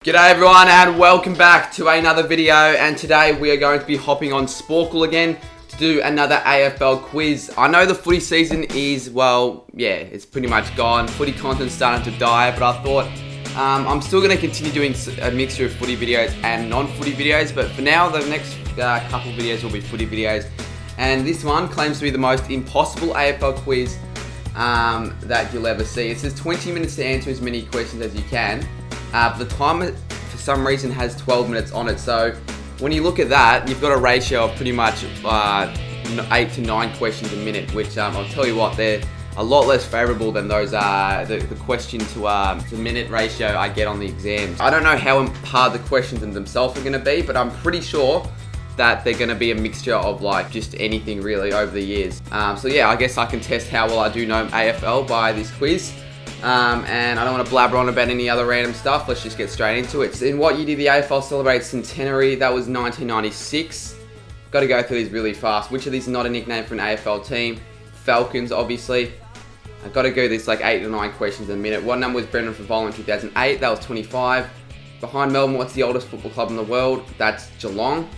G'day everyone and welcome back to another video, and today we are going to be hopping on Sporcle again to do another AFL quiz. I know the footy season is, well, yeah, it's pretty much gone. Footy content's starting to die, but I thought I'm still going to continue doing a mixture of footy videos and non-footy videos, but for now the next couple videos will be footy videos. And this one claims to be the most impossible AFL quiz that you'll ever see. It says 20 minutes to answer as many questions as you can. The timer, for some reason, has 12 minutes on it. So when you look at that, you've got a ratio of pretty much 8 to 9 questions a minute, which I'll tell you what, they're a lot less favourable than those the question to minute ratio I get on the exams. I don't know how hard the questions in themselves are going to be, but I'm pretty sure that they're going to be a mixture of like just anything really over the years. So yeah, I guess I can test how well I do know AFL by this quiz. And I don't want to blabber on about any other random stuff. Let's just get straight into it. So in what year did the AFL celebrate centenary? That was 1996. Got to go through these really fast. Which of these is not a nickname for an AFL team? Falcons, obviously. I've got to go this like 8 to 9 questions a minute. What number was Brendan Favola in 2008? That was 25. Behind Melbourne, what's the oldest football club in the world? That's Geelong.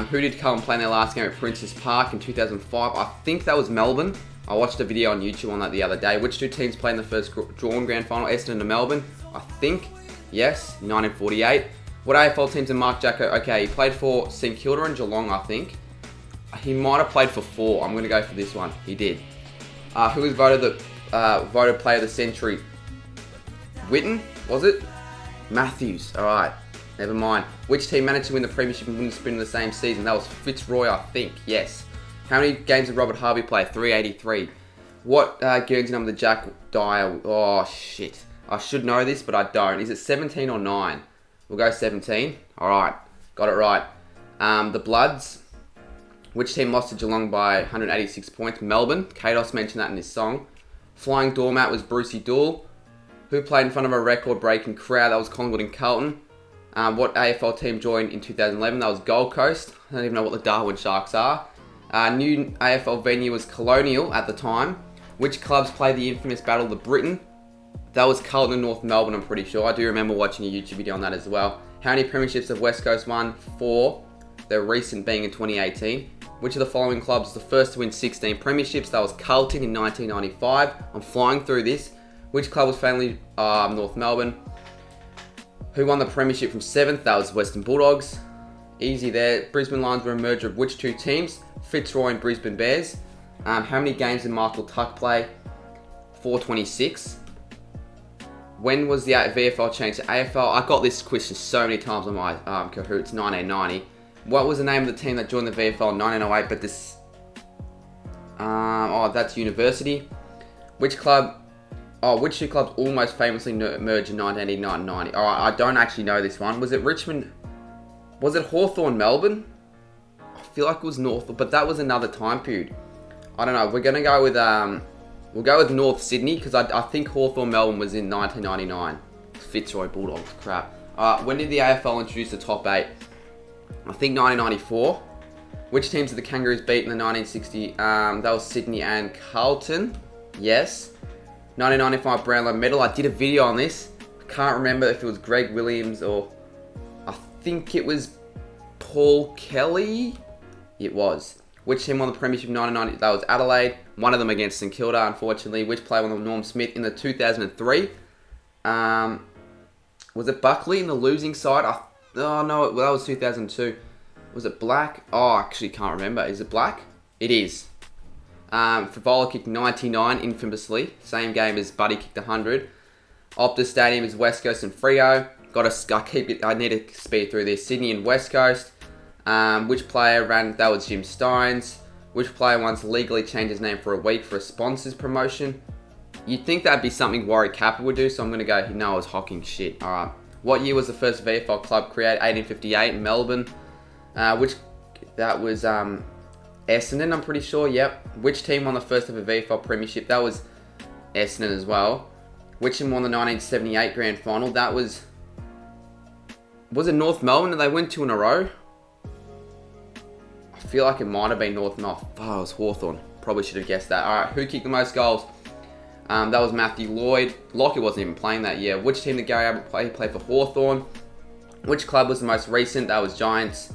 Who did Carlton play in their last game at Princes Park in 2005? I think that was Melbourne. I watched a video on YouTube on that the other day. Which two teams played in the first drawn grand final? Essendon and Melbourne, I think. Yes, 1948. What AFL teams are Mark Jacko? Okay, he played for St Kilda and Geelong, I think. He might have played for 4. I'm going to go for this one. He did. Who was voted player of the century? Witten, was it? Matthews. All right, never mind. Which team managed to win the premiership and win the sprint in the same season? That was Fitzroy, I think. Yes. How many games did Robert Harvey play? 383. What Guernsey number did Jack Dyer? Oh, shit. I should know this, but I don't. Is it 17 or 9? We'll go 17. All right. Got it right. The Bloods. Which team lost to Geelong by 186 points? Melbourne. Kados mentioned that in his song. Flying Doormat was Brucey Dool. Who played in front of a record-breaking crowd? That was Collingwood and Carlton. What AFL team joined in 2011? That was Gold Coast. I don't even know what the Darwin Sharks are. New AFL venue was Colonial at the time. Which clubs played the infamous Battle of the Britain? That was Carlton and North Melbourne, I'm pretty sure. I do remember watching a YouTube video on that as well. How many premierships have West Coast won? 4. Their recent being in 2018. Which of the following clubs was the first to win 16 premierships? That was Carlton in 1995. I'm flying through this. Which club was famously North Melbourne? Who won the premiership from 7th? That was Western Bulldogs. Easy there. Brisbane Lions were a merger of which two teams? Fitzroy and Brisbane Bears. How many games did Michael Tuck play? 426. When was the VFL changed to AFL? I got this question so many times on my Kahoots, 1990. What was the name of the team that joined the VFL in 1908? But this... that's University. Which two clubs almost famously merged in 1989-90? Alright, I don't actually know this one. Was it Richmond... Was it Hawthorn Melbourne? I feel like it was North, but that was another time period. I don't know. We're going to go with... we'll go with North Sydney, because I think Hawthorn Melbourne was in 1999. Fitzroy Bulldogs, crap. When did the AFL introduce the top 8? I think 1994. Which teams did the Kangaroos beat in the 1960? That was Sydney and Carlton. Yes. 1995 Brownlow medal. I did a video on this. I can't remember if it was Greg Williams or... I think it was Paul Kelly. It was. Which team won the premiership in 1990? That was Adelaide. One of them against St Kilda, unfortunately. Which player won the Norm Smith in the 2003? Was it Buckley in the losing side? Oh no, that was 2002. Was it Black? Oh, I actually can't remember. Is it Black? It is. Favola kicked 99 infamously. Same game as Buddy kicked 100. Optus Stadium is West Coast and Freo. I need to speed through this. Sydney and West Coast. Which player ran? That was Jim Steins. Which player once legally changed his name for a week for a sponsors promotion? You'd think that'd be something Warrie Capper would do, so I'm going to go, no, it was Hocking shit. Alright. What year was the first VFL club created? 1858 in Melbourne. That was Essendon, I'm pretty sure, yep. Which team won the first ever VFL premiership? That was Essendon as well. Which team won the 1978 grand final? That was it North Melbourne and they went 2 in a row? I feel like it might have been North Melbourne. Oh, it was Hawthorn. Probably should have guessed that. Alright, who kicked the most goals? That was Matthew Lloyd. Lockie wasn't even playing that year. Which team did Gary Ablett play? He played for Hawthorn. Which club was the most recent? That was Giants.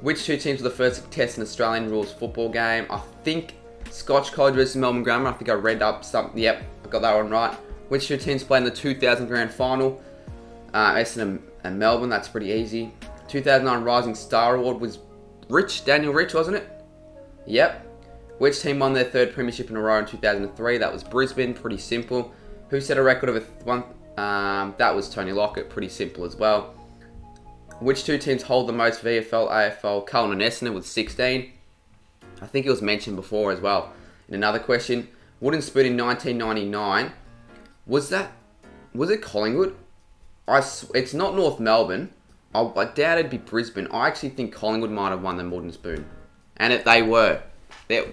Which two teams were the first to test an Australian rules football game? I think Scotch College versus Melbourne Grammar. I think I read up something. Yep, I got that one right. Which two teams played in the 2000 Grand Final? Essendon and Melbourne. That's pretty easy. 2009 Rising Star Award was Daniel Rich, wasn't it? Yep. Which team won their third premiership in a row in 2003? That was Brisbane. Pretty simple. Who set a record of one? That was Tony Lockett. Pretty simple as well. Which two teams hold the most VFL, AFL? Carlton and Essendon with 16. I think it was mentioned before as well. In another question, Wooden Spoon in 1999. Was it Collingwood? It's not North Melbourne. I doubt it'd be Brisbane. I actually think Collingwood might have won the Wooden Spoon. And they were.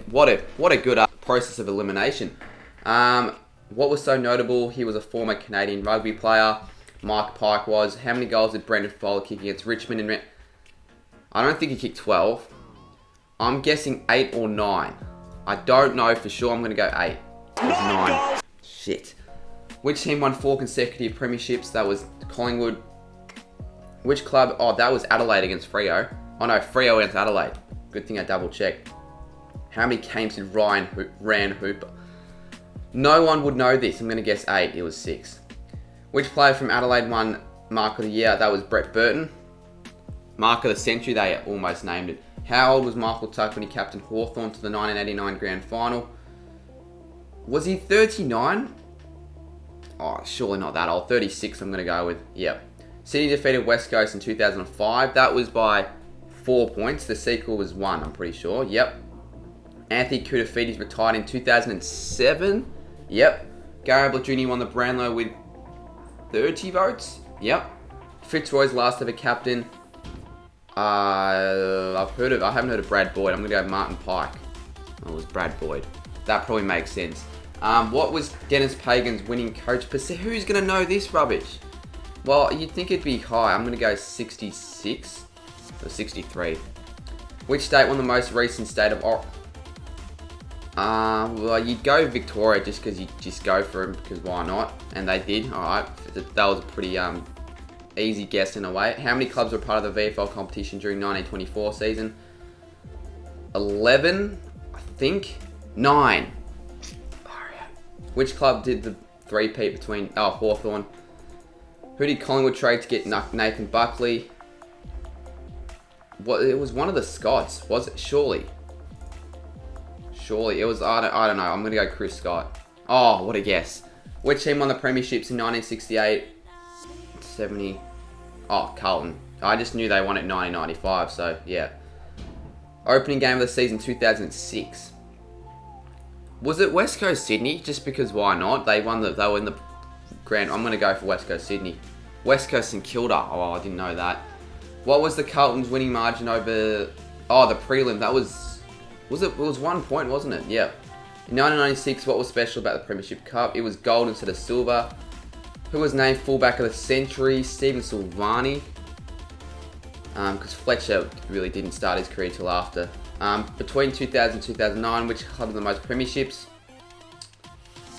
What a good process of elimination. What was so notable? He was a former Canadian rugby player. Mike Pike was. How many goals did Brendan Fowler kick against Richmond? I don't think he kicked 12. I'm guessing 8 or 9. I don't know for sure. I'm going to go 8. It was 9. Shit. Which team won 4 consecutive premierships? That was Collingwood. Which club? Oh, that was Adelaide against Freo. Oh no, Freo against Adelaide. Good thing I double checked. How many games did Ryan Hooper? No one would know this. I'm going to guess 8. It was 6. Which player from Adelaide won Mark of the Year? That was Brett Burton. Mark of the Century, they almost named it. How old was Michael Tuck when he captained Hawthorn to the 1989 Grand Final? Was he 39? Oh, surely not that old. 36 I'm going to go with. Yep. Sydney defeated West Coast in 2005. That was by 4 points. The sequel was 1, I'm pretty sure. Yep. Anthony Koutoufides retired in 2007. Yep. Gary Ablett Jr. won the Brownlow with 30 votes. Yep. Fitzroy's last ever captain. I haven't heard of Brad Boyd. I'm going to go Martin Pike. Oh, it was Brad Boyd. That probably makes sense. What was Dennis Pagan's winning coach? Who's going to know this rubbish? Well, you'd think it'd be high. I'm going to go 66 or 63. Which state won the most recent state of well, you'd go Victoria just because you just go for them because why not? And they did. Alright, that was a pretty easy guess in a way. How many clubs were part of the VFL competition during 1924 season? 11, I think. 9. Which club did the three-peat between Hawthorn? Who did Collingwood trade to get Nathan Buckley? It was one of the Scots, was it? Surely it was. I don't know. I'm gonna go Chris Scott. Oh, what a guess. Which team won the premierships in 1968, 70? Oh, Carlton. I just knew they won it in 1995. So yeah. Opening game of the season 2006. Was it West Coast Sydney? Just because why not? They were in the grand. I'm gonna go for West Coast Sydney. West Coast St Kilda. Oh, I didn't know that. What was the Carlton's winning margin over? Oh, the prelim. That was. It was 1 point, wasn't it? Yeah. In 1996, what was special about the Premiership Cup? It was gold instead of silver. Who was named fullback of the century? Stephen Silvani. Because Fletcher really didn't start his career till after. Between 2000 and 2009, which club had the most premierships?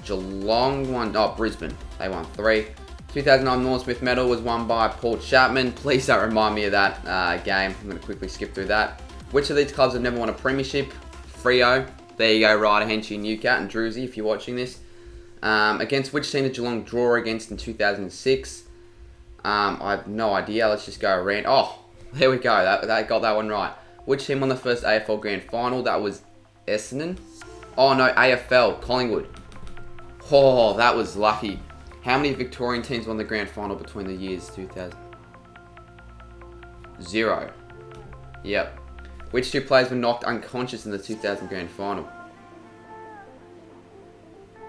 Geelong won. Oh, Brisbane. They won 3. 2009 Norm Smith medal was won by Paul Chapman. Please don't remind me of that game. I'm going to quickly skip through that. Which of these clubs have never won a premiership? Freo. There you go, Ryder, Henchy, Newcat, and Druzy, if you're watching this. Against which team did Geelong draw against in 2006? I have no idea. Let's just go around. Oh, there we go. They got that one right. Which team won the first AFL Grand Final? That was Essendon. Oh, no, AFL. Collingwood. Oh, that was lucky. How many Victorian teams won the Grand Final between the years 2000? 0. Yep. Which two players were knocked unconscious in the 2000 Grand Final?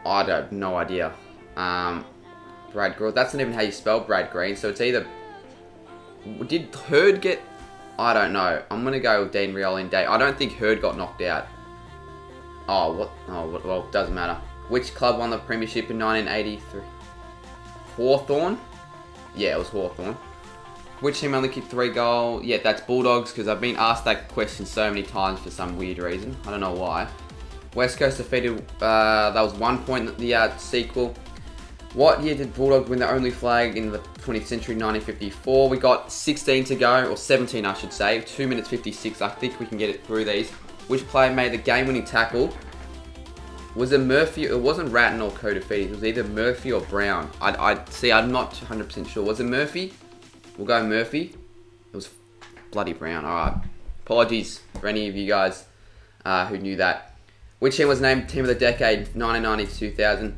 I have no idea. Brad Green. That's not even how you spell Brad Green. So it's either... Did Hurd get... I don't know. I'm going to go with Dean Rioli and Day. I don't think Hurd got knocked out. Oh, what? Oh, well, doesn't matter. Which club won the premiership in 1983? Hawthorn? Yeah, it was Hawthorn. Which team only kicked 3 goals? Yeah, that's Bulldogs, because I've been asked that question so many times for some weird reason. I don't know why. West Coast defeated, that was 1 point, the sequel. What year did Bulldogs win the only flag in the 20th century? 1954. We got 16 to go, or 17 I should say. 2 minutes 56. I think we can get it through these. Which player made the game-winning tackle? Was it Murphy? It wasn't Ratton or Kofi. It was either Murphy or Brown. I'm not 100% sure. Was it Murphy? We'll go Murphy. It was bloody Brown. Alright. Apologies for any of you guys who knew that. Which team was named Team of the Decade? 1990 to 2000.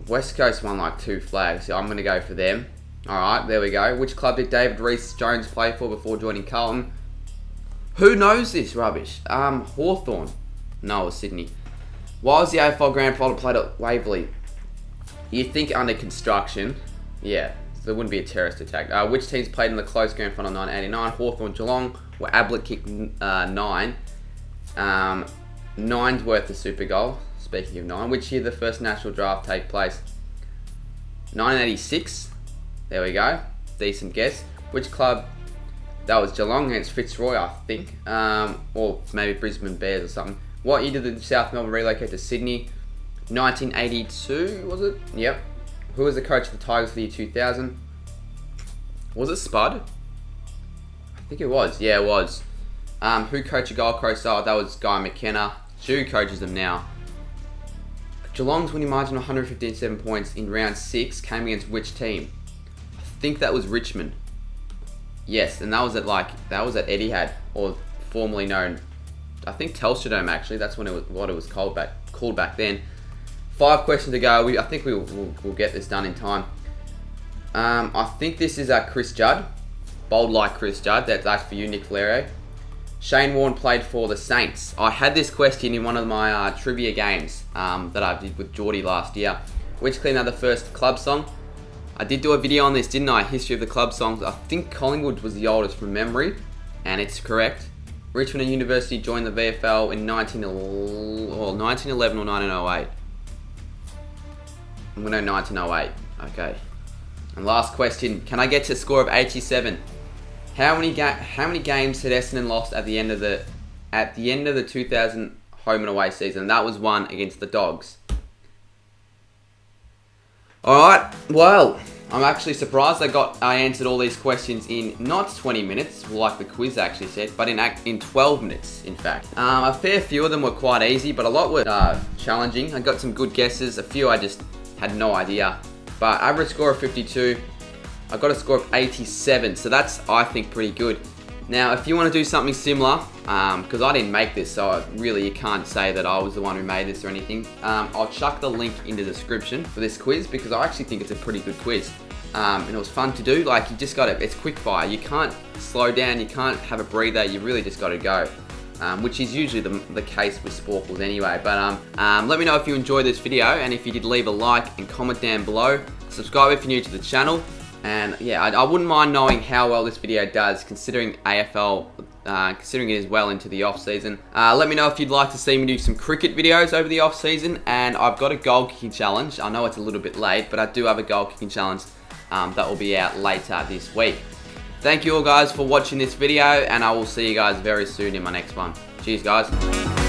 West Coast won like 2 flags, so I'm going to go for them. Alright, there we go. Which club did David Rees-Jones play for before joining Carlton? Who knows this rubbish? Hawthorn. No, it was Sydney. Why was the AFL Grand Final played at Waverley? You'd think under construction. Yeah, so there wouldn't be a terrorist attack. Which teams played in the close Grand Final 1989? Hawthorn, Geelong, where Ablett kicked 9. 9's worth the super goal. Speaking of 9, which year did the first national draft take place? 1986. There we go. Decent guess. Which club? That was Geelong against Fitzroy, I think. Or maybe Brisbane Bears or something. What year did the South Melbourne relocate to Sydney? 1982, was it? Yep. Who was the coach of the Tigers for the year 2000? Was it Spud? I think it was. Yeah, it was. Who coached the Gold Coast? Oh, that was Guy McKenna. Who coaches them now? Geelong's winning margin of 157 points in round 6 came against which team? I think that was Richmond. Yes, and that was at Etihad, or formerly known, I think Telstra Dome actually. That's what it was called back then. 5 questions to go. I think we'll get this done in time. I think this is Chris Judd, bold like Chris Judd. That's for you, Nick Valerio. Shane Warne played for the Saints. I had this question in one of my trivia games that I did with Geordie last year. Which clean out the first club song? I did do a video on this, didn't I? History of the club songs. I think Collingwood was the oldest from memory, and it's correct. Richmond University joined the VFL in 1911 or 1908. I'm going to know 1908. Okay. And last question. Can I get to a score of 87? How many games had Essendon lost at the end of the 2000 home and away season? That was 1 against the Dogs. Alright, well, I'm actually surprised I answered all these questions in not 20 minutes, like the quiz actually said, but in 12 minutes, in fact. A fair few of them were quite easy, but a lot were challenging. I got some good guesses, a few I just had no idea. But average score of 52, I got a score of 87, so that's, I think, pretty good. Now, if you want to do something similar, because I didn't make this, so really you can't say that I was the one who made this or anything, I'll chuck the link in the description for this quiz, because I actually think it's a pretty good quiz. And it was fun to do. Like, you just got to, it's quick fire. You can't slow down, you can't have a breather, you really just got to go. Which is usually the case with Sporkles anyway. But let me know if you enjoyed this video, and if you did, leave a like and comment down below. Subscribe if you're new to the channel. And yeah, I wouldn't mind knowing how well this video does, considering AFL, considering it is well into the off season. Let me know if you'd like to see me do some cricket videos over the off season, and I've got a goal kicking challenge. I know it's a little bit late, but I do have a goal kicking challenge that will be out later this week. Thank you all guys for watching this video, and I will see you guys very soon in my next one. Cheers guys.